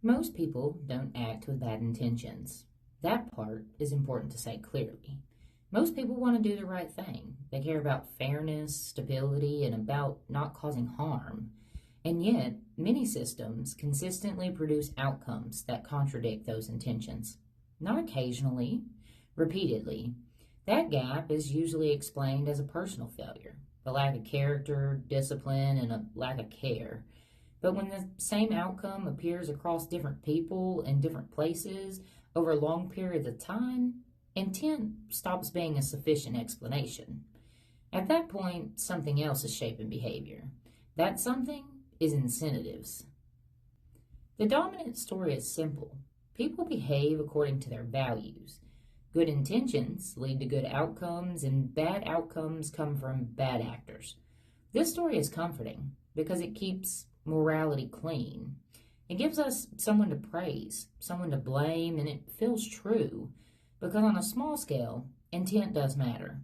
Most people don't act with bad intentions. That part is important to say clearly. Most people want to do the right thing. They care about fairness, stability, and about not causing harm. And yet, many systems consistently produce outcomes that contradict those intentions. Not occasionally, repeatedly. That gap is usually explained as a personal failure, a lack of character, discipline, and a lack of care. But when the same outcome appears across different people in different places over long periods of time, intent stops being a sufficient explanation. At that point, something else is shaping behavior. That something is incentives. The dominant story is simple. People behave according to their values. Good intentions lead to good outcomes, and bad outcomes come from bad actors. This story is comforting because it keeps morality clean. It gives us someone to praise, someone to blame, and it feels true because on a small scale, intent does matter.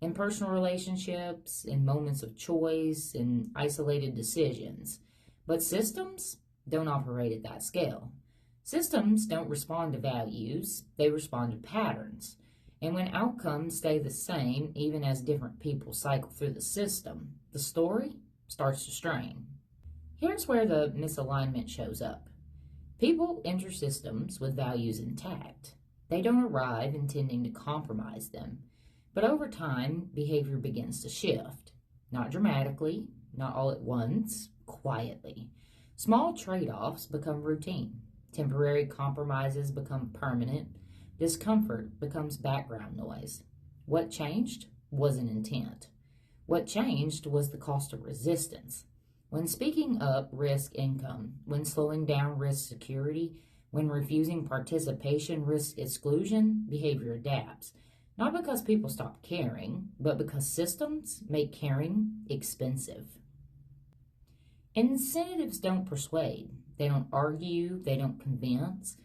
In personal relationships, in moments of choice, in isolated decisions. But systems don't operate at that scale. Systems don't respond to values, they respond to patterns. And when outcomes stay the same, even as different people cycle through the system, the story starts to strain. Here's where the misalignment shows up. People enter systems with values intact. They don't arrive intending to compromise them. But over time, behavior begins to shift. Not dramatically, not all at once, quietly. Small trade offs become routine. Temporary compromises become permanent. Discomfort becomes background noise. What changed wasn't intent. What changed was the cost of resistance. When speaking up risk income, when slowing down risk security, when refusing participation risk exclusion, behavior adapts. Not because people stop caring, but because systems make caring expensive. Incentives don't persuade, they don't argue, they don't convince.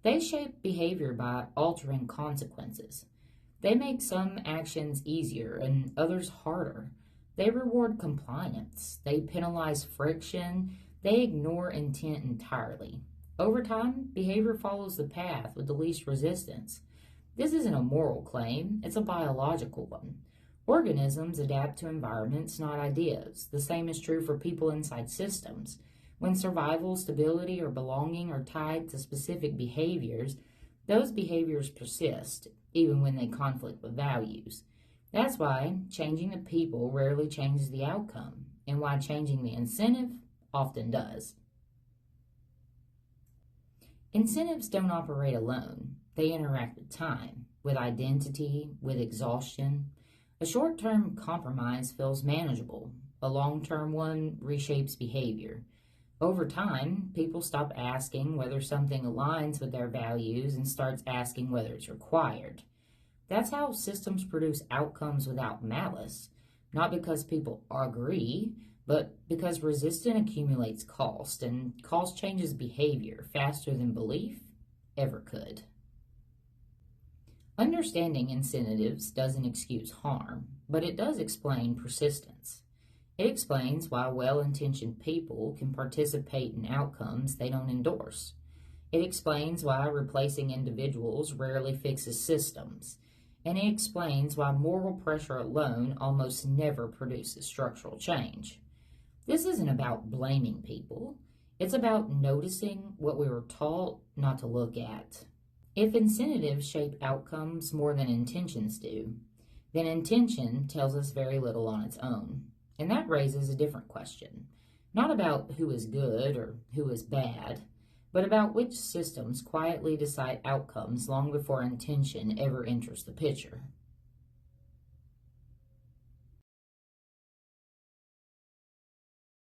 They shape behavior by altering consequences. They make some actions easier and others harder. They reward compliance, they penalize friction, they ignore intent entirely. Over time, behavior follows the path with the least resistance. This isn't a moral claim, it's a biological one. Organisms adapt to environments, not ideas. The same is true for people inside systems. When survival, stability, or belonging are tied to specific behaviors, those behaviors persist, even when they conflict with values. That's why changing the people rarely changes the outcome, and why changing the incentive often does. Incentives don't operate alone. They interact with time, with identity, with exhaustion. A short term compromise feels manageable, a long term one reshapes behavior. Over time, people stop asking whether something aligns with their values and starts asking whether it's required. That's how systems produce outcomes without malice, not because people agree, but because resistance accumulates cost, and cost changes behavior faster than belief ever could. Understanding incentives doesn't excuse harm, but it does explain persistence. It explains why well intentioned people can participate in outcomes they don't endorse. It explains why replacing individuals rarely fixes systems. And it explains why moral pressure alone almost never produces structural change. This isn't about blaming people, it's about noticing what we were taught not to look at. If incentives shape outcomes more than intentions do, then intention tells us very little on its own. And that raises a different question. Not about who is good or who is bad, but about which systems quietly decide outcomes long before intention ever enters the picture.